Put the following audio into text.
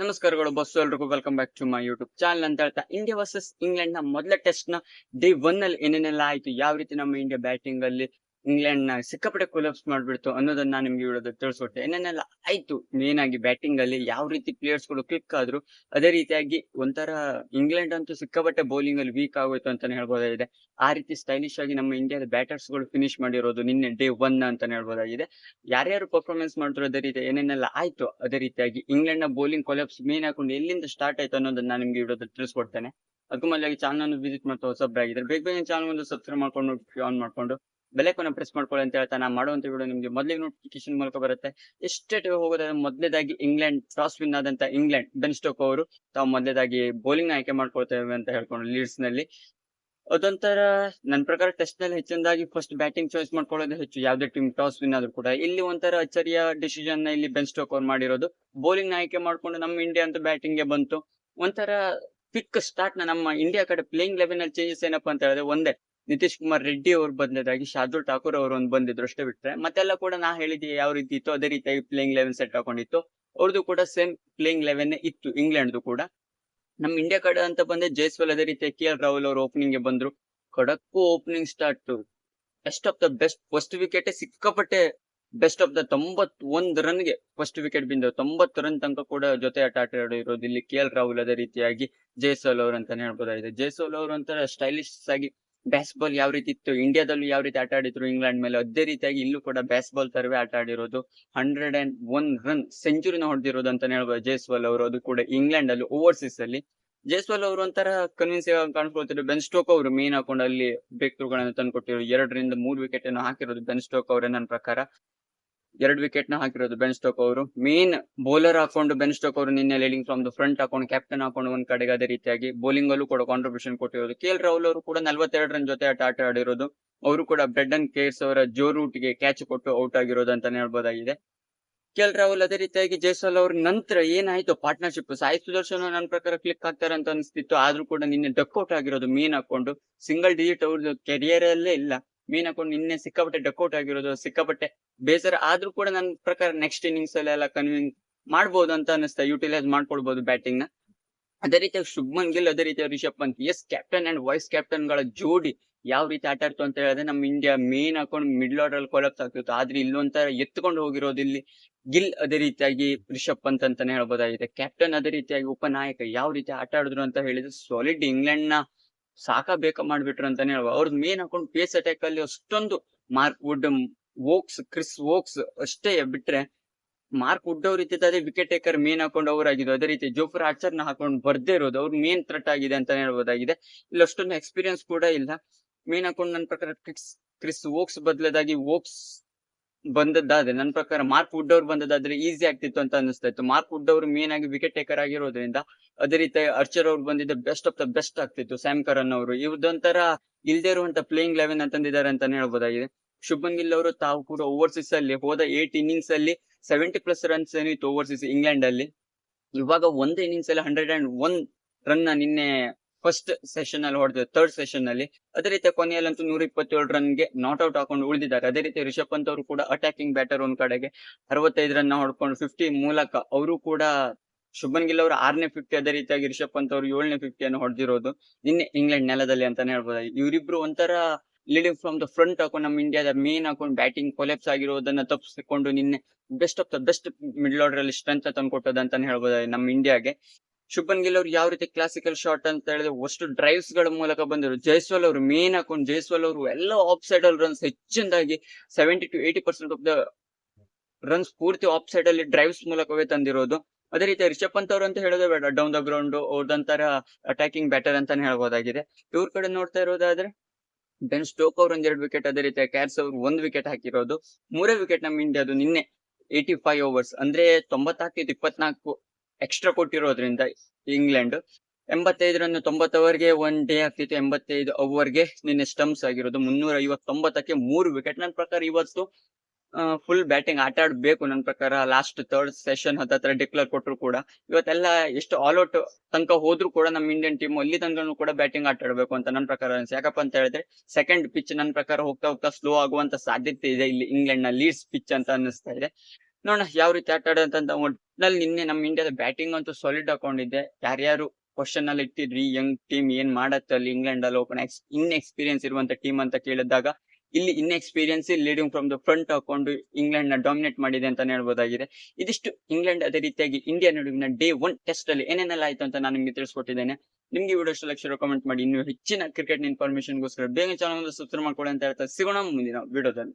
ನಮಸ್ಕಾರಗಳು ಬಸ್ಸು ಎಲ್ರಿಗೂ welcome back to my YouTube channel ಅಂತ ಹೇಳ್ತಾ ಇಂಡಿಯಾ ವರ್ಸಸ್ ಇಂಗ್ಲೆಂಡ್ ನ ಮೊದಲ ಟೆಸ್ಟ್ ನ ಡೇ 1 ಅಲ್ಲಿ ಏನೇನೆಲ್ಲ ಆಯ್ತು, ಯಾವ ರೀತಿ ನಮ್ಮ ಇಂಡಿಯಾ ಬ್ಯಾಟಿಂಗ್ ಅಲ್ಲಿ ಇಂಗ್ಲೆಂಡ್ ನ ಸಿಕ್ಕಾಪಟ್ಟೆ ಕೊಲಾಪ್ಸ್ ಮಾಡ್ಬಿಡ್ತು ಅನ್ನೋದನ್ನ ನಾನು ನಿಮ್ಗೆ ವಿಡಿಯೋದಲ್ಲಿ ತಿಳಿಸ್ಕೊಟ್ಟೆ. ಏನೇನೆಲ್ಲ ಆಯ್ತು ಮೇನ್ ಆಗಿ ಬ್ಯಾಟಿಂಗ್ ಅಲ್ಲಿ ಯಾವ ರೀತಿ ಪ್ಲೇಯರ್ಸ್ ಗಳು ಕ್ಲಿಕ್ ಆದ್ರು, ಅದೇ ರೀತಿಯಾಗಿ ಒಂಥರ ಇಂಗ್ಲೆಂಡ್ ಅಂತೂ ಸಿಕ್ಕಾಪಟ್ಟೆ ಬೌಲಿಂಗ್ ಅಲ್ಲಿ ವೀಕ್ ಆಗೋಯ್ತು ಅಂತಾನೆ ಹೇಳ್ಬೋದಾಗಿದೆ. ಆ ರೀತಿ ಸ್ಟೈಲಿಶ್ ಆಗಿ ನಮ್ಮ ಇಂಡಿಯಾದ ಬ್ಯಾಟರ್ಸ್ ಗಳು ಫಿನಿಶ್ ಮಾಡಿರೋದು ನಿನ್ನೆ ಡೇ 1 ಅಂತಾನೆ ಹೇಳ್ಬೋದಾಗಿದೆ. ಯಾರ್ಯಾರು ಪರ್ಫಾರ್ಮೆನ್ಸ್ ಮಾಡಿದ್ರು, ಅದೇ ರೀತಿ ಏನೇನೆಲ್ಲ ಆಯ್ತು, ಅದೇ ರೀತಿಯಾಗಿ ಇಂಗ್ಲೆಂಡ್ ನ ಬೌಲಿಂಗ್ ಕೊಲಾಪ್ಸ್ ಮೇನ್ ಹಾಕೊಂಡು ಎಲ್ಲಿಂದ ಸ್ಟಾರ್ಟ್ ಆಯ್ತು ಅನ್ನೋದನ್ನ ನಾನು ನಿಮ್ಗೆ ವಿಡಿಯೋದಲ್ಲಿ ತಿಳಿಸ್ಕೊಡ್ತೇನೆ. ಅದಕ್ಕೂ ಮೊದಲಾಗಿ ಚಾನಲ್ ವಿಸಿಟ್ ಮಾಡ್ತಾ ಹೊಸಬ್ರಾಗಿದ್ರೆ ಬೇಗ ಬೇಗ ಚಾನಲ್ ಒಂದು ಸಬ್ಸ್ಕ್ರೈಬ್ ಮಾಡ್ಕೊಂಡು ಆನ್ ಮಾಡ್ಕೊಂಡು ಬೆಲೈಕನ್ನ ಪ್ರೆಸ್ ಮಾಡ್ಕೊಳ್ಳಿ ಅಂತ ಹೇಳ್ತಾ ನಾನು ಮಾಡುವಂತ ವಿಡಿಯೋ ನಿಮ್ಗೆ ಮೊದಲಿಗೆ ನೋಟಿಫಿಕೇಶನ್ ಮೂಲಕ ಬರುತ್ತೆ. ಎಷ್ಟೇ ಹೋಗೋದಾದ್ರೆ ಮೊದಲೇದಾಗಿ ಇಂಗ್ಲೆಂಡ್ ಟಾಸ್ ವಿನ್ ಆದಂತ ಇಂಗ್ಲೆಂಡ್ ಬೆನ್ ಸ್ಟೋಕ್ ಅವರು ತಾವು ಮೊದಲೇದಾಗಿ ಬೌಲಿಂಗ್ ನ ಆಯ್ಕೆ ಮಾಡ್ಕೊಳ್ತೇವೆ ಅಂತ ಹೇಳ್ಕೊಂಡು ಲೀಡ್ಸ್ ನಲ್ಲಿ ಅದೊಂಥರ ನನ್ನ ಪ್ರಕಾರ ಟೆಸ್ಟ್ ನಲ್ಲಿ ಹೆಚ್ಚಿನದಾಗಿ ಫಸ್ಟ್ ಬ್ಯಾಟಿಂಗ್ ಚಾಯ್ಸ್ ಮಾಡ್ಕೊಳ್ಳೋದು ಹೆಚ್ಚು, ಯಾವ್ದೇ ಟೀಮ್ ಟಾಸ್ ವಿನ್ ಆದ್ರೂ ಕೂಡ. ಇಲ್ಲಿ ಒಂಥರ ಅಚ್ಚರಿಯ ಡಿಸಿಷನ್ ನ ಇಲ್ಲಿ ಬೆನ್ ಸ್ಟೋಕ್ ಅವ್ರು ಮಾಡಿರೋದು. ಬೌಲಿಂಗ್ ನ ಆಯ್ಕೆ ಮಾಡ್ಕೊಂಡು ನಮ್ಮ ಇಂಡಿಯಾ ಅಂತೂ ಬ್ಯಾಟಿಂಗ್ ಗೆ ಬಂತು. ಒಂಥರ ಕ್ವಿಕ್ ಸ್ಟಾರ್ಟ್ ನ ನಮ್ಮ ಇಂಡಿಯಾ ಕಡೆ ಪ್ಲೇಯಿಂಗ್ ಲೆವೆನ್ ಅಲ್ಲಿ ಚೇಂಜಸ್ ಏನಪ್ಪಾ ಅಂತ ಹೇಳಿದ್ರೆ ಒಂದೇ, ನಿತೀಶ್ ಕುಮಾರ್ ರೆಡ್ಡಿ ಅವ್ರು ಬದಲಾಗಿ ಶಾರ್ದುಲ್ ಠಾಕೂರ್ ಅವರು ಒಂದು ಬಂದಿದ್ರು ಅಷ್ಟೇ. ಬಿಟ್ರೆ ಮತ್ತೆಲ್ಲ ಕೂಡ ನಾ ಹೇಳಿದ್ದೆ ಯಾವ ರೀತಿ ಇತ್ತು ಅದೇ ರೀತಿಯಾಗಿ ಪ್ಲೇಯಿಂಗ್ ಲೆವೆನ್ ಸೆಟ್ ಹಾಕೊಂಡಿತ್ತು. ಅವ್ರದ್ದು ಕೂಡ ಸೇಮ್ ಪ್ಲೇಯಿಂಗ್ ಲೆವೆನ್ ಇತ್ತು ಇಂಗ್ಲೆಂಡ್ ಕೂಡ. ನಮ್ ಇಂಡಿಯಾ ಕಡೆ ಅಂತ ಬಂದ್ರೆ ಜೈಸ್ವಾಲ್ ಅದೇ ರೀತಿ KL ರಾಹುಲ್ ಅವರು ಓಪನಿಂಗ್ ಗೆ ಬಂದ್ರು. ಖಡಕ್ಕು opening start, best of the best. First wicket ಸಿಕ್ಕಾಪಟ್ಟೆ ಬೆಸ್ಟ್ ಆಫ್ ದ 91 ರನ್ ಗೆ ಫಸ್ಟ್ ವಿಕೆಟ್ ಬಿಂದು 90 ರನ್ ತನಕ ಕೂಡ ಜೊತೆ ಆಟ ಆಡಿರೋದು ಇಲ್ಲಿ KL ರಾಹುಲ್ ಅದೇ ರೀತಿಯಾಗಿ ಜೈಸ್ವಾಲ್ ಅವರು ಅಂತಾನೆ ಹೇಳ್ಬೋದಾಗಿದೆ. ಜೈಸ್ವಾಲ್ ಅವರು ಒಂಥರ ಸ್ಟೈಲಿಶ್ ಆಗಿ ಬ್ಯಾಸ್ ಬಾಲ್ ಯಾವ ರೀತಿ ಇತ್ತು ಇಂಡಿಯಾದಲ್ಲೂ ಯಾವ ರೀತಿ ಆಟ ಆಡಿದ್ರು ಇಂಗ್ಲೆಂಡ್ ಮೇಲೆ, ಅದೇ ರೀತಿಯಾಗಿ ಇಲ್ಲೂ ಕೂಡ ಬ್ಯಾಸ್ ಬಾಲ್ ತರವೇ ಆಟ ಆಡಿರೋದು. 101 ರನ್ ಸೆಂಚುರಿನ ಹೊಡೆದಿರೋದು ಅಂತಾನೆ ಹೇಳ್ಬೋದು ಜೈಸ್ವಾಲ್ ಅವರು, ಅದು ಕೂಡ ಇಂಗ್ಲೆಂಡ್ ಅಲ್ಲಿ ಓವರ್ಸೀಸ್ ಅಲ್ಲಿ. ಜೈಸ್ವಾಲ್ ಅವರು ಒಂಥರ ಕನ್ವಿನ್ಸಿಂಗ್ ಆಗಿ ಕಾಣಿಸ್ಕೊಳ್ತಿದ್ರು. ಬೆನ್ ಸ್ಟೋಕ್ ಅವರು ಮೇನ್ ಹಾಕೊಂಡು ಅಲ್ಲಿ ಬ್ರೇಕ್ ಥ್ರೂಗಳನ್ನು ತಂದ್ಕೊಟ್ಟಿದ್ರು. 2 ರಿಂದ 3 ವಿಕೆಟ್ ಅನ್ನು ಹಾಕಿರೋದು ಬೆನ್ ಸ್ಟೋಕ್ ಅವರೇ. ನನ್ನ ಪ್ರಕಾರ 2 ವಿಕೆಟ್ ನ ಹಾಕಿರೋದು ಬೆನ್ ಸ್ಟೋಕ್ ಅವರು. ಮೇನ್ ಬೌಲರ್ ಹಾಕೊಂಡು ಬೆನ್ ಸ್ಟೋಕ್ ಅವರು ನಿನ್ನೆ ಲೀಡಿಂಗ್ ಫ್ರಮ್ ದ ಫ್ರಂಟ್ ಹಾಕೊಂಡು ಕ್ಯಾಪ್ಟನ್ ಹಾಕೊಂಡು ಒಂದ್ ಕಡೆಗೆ, ಅದೇ ರೀತಿಯಾಗಿ ಬೌಲಿಂಗ್ ಅಲ್ಲೂ ಕೂಡ ಕಾಂಟ್ರಿಬ್ಯೂಷನ್ ಕೊಟ್ಟಿರೋದು. KL ರಾಹುಲ್ ಅವರು ಕೂಡ 42 ರನ್ ಜೊತೆ ಆಟ ಆಡಿರೋದು. ಅವರು ಕೂಡ ಬ್ರೆಡನ್ ಕೇರ್ಸ್ ಅವರ ಜೋ ರೂಟ್ ಗೆ ಕ್ಯಾಚ್ ಕೊಟ್ಟು ಔಟ್ ಆಗಿರೋದು ಅಂತಾನೆ ಹೇಳ್ಬೋದಾಗಿದೆ. KL ರಾಹುಲ್ ಅದೇ ರೀತಿಯಾಗಿ ಜೈಸ್ವಾಲ್ ಅವ್ರ ನಂತರ ಏನಾಯ್ತು ಪಾರ್ಟ್ನರ್ಶಿಪ್, ಸಾಯಿ ಸುದರ್ಶನ್ ನನ್ನ ಪ್ರಕಾರ ಕ್ಲಿಕ್ ಆಗ್ತಾರೆ ಅಂತ ಅನಿಸ್ತಿತ್ತು. ಆದ್ರೂ ಕೂಡ ನಿನ್ನೆ ಡಕ್ಔಟ್ ಆಗಿರೋದು ಮೀನ್ ಹಾಕೊಂಡು. ಸಿಂಗಲ್ ಡಿಜಿಟ್ ಅವ್ರದ್ದು ಕೆರಿಯರ್ ಅಲ್ಲೇ ಇಲ್ಲ. ಮೀನ್ ಹಾಕೊಂಡು ನಿನ್ನೆ ಸಿಕ್ಕಾಪಟ್ಟೆ ಡಕ್ಔಟ್ ಆಗಿರೋದು ಸಿಕ್ಕಾಪಟ್ಟೆ ಬೇಸರ. ಆದ್ರೂ ಕೂಡ ನನ್ನ ಪ್ರಕಾರ ನೆಕ್ಸ್ಟ್ ಇನ್ನಿಂಗ್ಸ್ ಅಲ್ಲೆಲ್ಲ ಕನ್ವಿನ್ಸ್ ಮಾಡ್ಬೋದು ಅಂತ ಅನಿಸ್ತಾ, ಯುಟಿಲೈಸ್ ಮಾಡ್ಕೊಳ್ಬಹುದು ಬ್ಯಾಟಿಂಗ್ ನ. ಅದೇ ರೀತಿಯಾಗಿ ಶುಭ್ಮನ್ ಗಿಲ್, ಅದೇ ರೀತಿ Rishabh Pant, as captain and vice captain ಗಳ ಜೋಡಿ ಯಾವ ರೀತಿ ಆಟ ಆಡ್ತು ಅಂತ ಹೇಳಿದ್ರೆ ನಮ್ಮ ಇಂಡಿಯಾ ಮೇನ್ ಹಾಕೊಂಡು ಮಿಡ್ಲ್ ಆರ್ಡರ್ ಅಲ್ಲಿ ಕೊಲಾಪ್ಸ್ ಆಗ್ತಿತ್ತು. ಆದ್ರೆ ಇಲ್ಲೊಂಥರ ಎತ್ಕೊಂಡು ಹೋಗಿರೋದು ಇಲ್ಲಿ ಗಿಲ್, ಅದೇ ರೀತಿಯಾಗಿ ರಿಷಬ್ ಪಂತ್ ಅಂತಾನೆ ಹೇಳ್ಬೋದಾಗಿದೆ. ಕ್ಯಾಪ್ಟನ್ ಅದೇ ರೀತಿಯಾಗಿ ಉಪನಾಯಕ ಯಾವ ರೀತಿ ಆಟ ಆಡಿದ್ರು ಅಂತ ಹೇಳಿದ್ರೆ ಸಾಲಿಡ್ ಇಂಗ್ಲೆಂಡ್ ನ ಸಾಕಬೇಕ ಮಾಡ್ಬಿಟ್ರು ಅಂತಾನೆ ಹೇಳ್ಬೋದು. ಅವ್ರದ್ದು ಮೇನ್ ಹಾಕೊಂಡು ಪೇಸ್ ಅಟ್ಯಾಕ್ ಅಲ್ಲಿ ಅಷ್ಟೊಂದು ಮಾರ್ಕ್ ವುಡ್, ಕ್ರಿಸ್ ವೋಕ್ಸ್ ಅಷ್ಟೇ ಬಿಟ್ರೆ ಮಾರ್ಕ್ ವುಡ್ ಅವ್ರು ಇತ್ತಿತ್ತು ಅದೇ ವಿಕೆಟ್ ಟೇಕರ್ ಮೇನ್ ಹಾಕೊಂಡು ಅವರಾಗಿದ್ದು. ಅದೇ ರೀತಿ ಜೋಫ್ರಾ ಆರ್ಚರ್ ನ ಹಾಕೊಂಡು ಬರ್ದೇ ಇರೋದು ಅವ್ರು ಮೇನ್ ಥ್ರೆಟ್ ಆಗಿದೆ ಅಂತ ಹೇಳ್ಬೋದಾಗಿದೆ. ಇಲ್ಲಿ ಅಷ್ಟೊಂದು ಎಕ್ಸ್ಪೀರಿಯನ್ಸ್ ಕೂಡ ಇಲ್ಲ. ಮೇನ್ ಹಾಕೊಂಡು ನನ್ನ ಪ್ರಕಾರ ಕ್ರಿಸ್ ವೋಕ್ಸ್ ಬದಲಾಗಿ ವೋಕ್ಸ್ ಬಂದದ್ದಾದ್ರೆ ನನ್ನ ಪ್ರಕಾರ ಮಾರ್ಕ್ ವುಡ್ ಅವ್ರು ಬಂದದ್ದಾದ್ರೆ ಈಸಿ ಆಗ್ತಿತ್ತು ಅಂತ ಅನಿಸ್ತಾ ಇತ್ತು. ಮಾರ್ಕ್ ವುಡ್ ಅವರು ಮೇನ್ ಆಗಿ ವಿಕೆಟ್ ಟೇಕರ್ ಆಗಿರೋದ್ರಿಂದ, ಅದೇ ರೀತಿ ಅರ್ಚರ್ ಅವ್ರು ಬಂದಿದ್ದ ಬೆಸ್ಟ್ ಆಫ್ ದ ಬೆಸ್ಟ್ ಆಗ್ತಿತ್ತು. ಸ್ಯಾಮ್ ಕರನ್ ಅವರು ಇವ್ರದೊಂಥರ ಇಲ್ದೇ ಇರುವಂತ ಪ್ಲೇಯಿಂಗ್ ಲೆವೆನ್ ಅಂತಂದಿದ್ದಾರೆ ಅಂತಾನೆ ಹೇಳ್ಬೋದಾಗಿದೆ. ಶುಭನ್ ಗಿಲ್ ಅವರು ತಾವು ಕೂಡ ಓವರ್ಸೀಸ್ ಅಲ್ಲಿ ಹೋದ 8 ಇನ್ನಿಂಗ್ಸ್ ಅಲ್ಲಿ 70+ ರನ್ಸ್ ಏನಿತ್ತು ಓವರ್ಸೀಸ್ ಇಂಗ್ಲೆಂಡ್ ಅಲ್ಲಿ. ಇವಾಗ ಒಂದು ಇನ್ನಿಂಗ್ಸ್ ಅಲ್ಲಿ 101 ರನ್ ನಿನ್ನೆ ಫಸ್ಟ್ ಸೆಷನ್ ಅಲ್ಲಿ ಹೊಡೆದ, ಥರ್ಡ್ ಸೆಷನ್ ಅಲ್ಲಿ. ಅದೇ ರೀತಿ ಕೊನೆಯಲ್ಲಂತೂ 127 ರನ್ ಗೆ ನಾಟ್ ಔಟ್ ಹಾಕೊಂಡು ಉಳಿದಿದ್ದಾರೆ. ಅದೇ ರೀತಿ ರಿಷಬ್ ಪಂತ್ ಅವರು ಕೂಡ ಅಟ್ಯಾಕಿಂಗ್ ಬ್ಯಾಟರ್ ಒಂದ್ ಕಡೆಗೆ 65 ರನ್ ಹೊಡ್ಕೊಂಡು 50 ಮೂಲಕ ಅವರು ಕೂಡ. ಶುಭನ್ ಗಿಲ್ ಅವರು 6ನೇ 50, ಅದೇ ರೀತಿಯಾಗಿ ರಿಷಬ್ ಪಂತ್ ಅವರು 7ನೇ 50 ಅನ್ನು ಹೊಡೆದಿರೋದು ನಿನ್ನೆ ಇಂಗ್ಲೆಂಡ್ ನೆಲದಲ್ಲಿ ಅಂತಾನೆ ಹೇಳ್ಬೋದು. ಇವರಿಬ್ರು ಒಂಥರ ಲೀಡಿಂಗ್ ಫ್ರಮ್ ದ ಫ್ರಂಟ್ ಹಾಕೊಂಡು ನಮ್ಮ ಇಂಡಿಯಾದ ಮೇನ್ ಹಾಕೊಂಡು ಬ್ಯಾಟಿಂಗ್ ಕೊಲೆಪ್ಸ್ ಆಗಿರೋದನ್ನ ತಪ್ಪಿಸಿಕೊಂಡು ನಿನ್ನೆ best of the best middle order ಅಲ್ಲಿ ಸ್ಟ್ರೆಂತ್ ತಂದ್ಕೊಟ್ಟದ ಅಂತಾನೆ ಹೇಳ್ಬೋದು ನಮ್ಮ ಇಂಡಿಯಾಗೆ. ಶುಭನ್ ಗಿಲ್ ಅವರು ಯಾವ ರೀತಿ ಕ್ಲಾಸಿಕಲ್ ಶಾಟ್ ಅಂತ ಹೇಳಿದ್ರೆ ಅಷ್ಟು ಡ್ರೈವ್ಸ್ ಗಳ ಮೂಲಕ ಬಂದರು. ಜೈಸ್ವಾಲ್ ಅವರು ಮೇನ್ ಹಾಕೊಂಡು ಜೈಸ್ವಾಲ್ ಅವರು ಎಲ್ಲ ಆಫ್ ಸೈಡ್ ಅಲ್ಲಿ ರನ್ಸ್ ಹೆಚ್ಚಿನದಾಗಿ 70-80% ಆಫ್ ದ ರನ್ಸ್ ಪೂರ್ತಿ ಆಫ್ ಸೈಡ್ ಅಲ್ಲಿ ಡ್ರೈವ್ಸ್ ಮೂಲಕವೇ ತಂದಿರೋದು. ಅದೇ ರೀತಿ ರಿಷಬ್ ಪಂತ್ ಅವರು ಅಂತ ಹೇಳೋದೇ ಬೇಡ, ಡೌನ್ ದ ಗ್ರೌಂಡ್ ಅವ್ರದಂತರ ಅಟ್ಯಾಕಿಂಗ್ ಬ್ಯಾಟರ್ ಅಂತಾನೆ ಹೇಳ್ಬೋದಾಗಿದೆ. ಇವ್ರ ಕಡೆ ನೋಡ್ತಾ ಇರೋದಾದ್ರೆ ಬೆನ್ ಸ್ಟೋಕ್ ಅವ್ರ 2 ವಿಕೆಟ್, ಅದೇ ರೀತಿ ಕ್ಯಾರ್ಸ್ ಅವರು 1 ವಿಕೆಟ್ ಹಾಕಿರೋದು. 3 ವಿಕೆಟ್ ನಮ್ಮ ಇಂಡಿಯಾದು ನಿನ್ನೆ 85 ಓವರ್ಸ್ ಅಂದ್ರೆ 90 24 ಎಕ್ಸ್ಟ್ರಾ ಕೊಟ್ಟಿರೋದ್ರಿಂದ ಇಂಗ್ಲೆಂಡ್ 85 ರನ್ 90 ಓವರ್ಗೆ 1 ಡೇ ಆಗ್ತಿತ್ತು. 85 ಓವರ್ಗೆ ನಿನ್ನೆ ಸ್ಟಂಪ್ಸ್ ಆಗಿರೋದು. 359ಕ್ಕೆ 3 ವಿಕೆಟ್. ನನ್ನ ಪ್ರಕಾರ ಇವತ್ತು ಫುಲ್ ಬ್ಯಾಟಿಂಗ್ ಆಟ ಆಡ್ಬೇಕು ನನ್ನ ಪ್ರಕಾರ. ಲಾಸ್ಟ್ ಥರ್ಡ್ ಸೆಷನ್ ಹತ್ರ ಡಿಕ್ಲೇರ್ ಕೊಟ್ಟರು ಕೂಡ ಇವತ್ತೆಲ್ಲ ಎಷ್ಟು ಆಲ್ ಔಟ್ ತನಕ ಹೋದ್ರು ಕೂಡ ನಮ್ಮ ಇಂಡಿಯನ್ ಟೀಮ್ ಅಲ್ಲಿ ತನಕ ಕೂಡ ಬ್ಯಾಟಿಂಗ್ ಆಟ ಆಡ್ಬೇಕು ಅಂತ ನನ್ನ ಪ್ರಕಾರ ಅನ್ಸುತ್ತೆ. ಯಾಕಪ್ಪ ಅಂತ ಹೇಳಿದ್ರೆ ಸೆಕೆಂಡ್ ಪಿಚ್ ನನ್ನ ಪ್ರಕಾರ ಹೋಗ್ತಾ ಹೋಗ್ತಾ ಸ್ಲೋ ಆಗುವಂತ ಸಾಧ್ಯತೆ ಇದೆ ಇಲ್ಲಿ ಇಂಗ್ಲೆಂಡ್ ನ ಲೀಡ್ಸ್ ಪಿಚ್ ಅಂತ ಅನ್ನಿಸ್ತಾ ಇದೆ. ನೋಡೋಣ ಯಾವ ರೀತಿ ಆಟ ಆಡೋದಂತ. ಒಟ್ನಲ್ಲಿ ನಿನ್ನೆ ನಮ್ಮ ಇಂಡಿಯಾದ ಬ್ಯಾಟಿಂಗ್ ಅಂತೂ ಸಾಲಿಡ್ ಹಾಕೊಂಡಿದ್ದೆ. ಯಾರ್ಯಾರು ಕ್ವಶನ್ ಅಲ್ಲಿ ಇಟ್ಟಿದ್ರಿ ಯಂಗ್ ಟೀಮ್ ಏನ್ ಮಾಡತ್ತೆ ಅಲ್ಲಿ ಇಂಗ್ಲೆಂಡ್ ಅಲ್ಲಿ ಓಪನ್ ಇನ್ಎಕ್ಸ್ಪೀರಿಯನ್ಸ್ ಇರುವಂತ ಟೀಮ್ ಅಂತ ಕೇಳಿದಾಗ, ಇಲ್ಲಿ inexperience leading from the front ಹಾಕೊಂಡು ಇಂಗ್ಲೆಂಡ್ ನ ಡಾಮಿನೇಟ್ ಮಾಡಿದೆ ಅಂತಾನೆ ಹೇಳ್ಬೋದಾಗಿದೆ. ಇದಿಷ್ಟು ಇಂಗ್ಲೆಂಡ್ ಅದೇ ರೀತಿಯಾಗಿ ಇಂಡಿಯಾ ನಡುವಿನ ಡೇ 1 ಟೆಸ್ಟ್ ಅಲ್ಲಿ ಏನೇನೆಲ್ಲ ಆಯ್ತು ಅಂತ ನಾನು ನಿಮ್ಗೆ ತಿಳಿಸ್ಕೊಟ್ಟಿದ್ದೇನೆ. ನಿಮ್ಗೆ ವಿಡಿಯೋ ಇಷ್ಟ ಲಕ್ಷ ಕಮೆಂಟ್ ಮಾಡಿ. ಇನ್ನು ಹೆಚ್ಚಿನ ಕ್ರಿಕೆಟ್ ಇನ್ಫಾರ್ಮೇಶನ್ ಗೋಸ್ಕರ ಬೇಗ ಚಾನಲ್ ಸಬ್ಸ್ಕ್ರೈಬ್ ಮಾಡ್ಕೊಳ್ಳಿ ಅಂತ ಹೇಳ್ತಾ ಸಿಗೋಣ ಮುಂದಿನ ವಿಡಿಯೋದಲ್ಲಿ.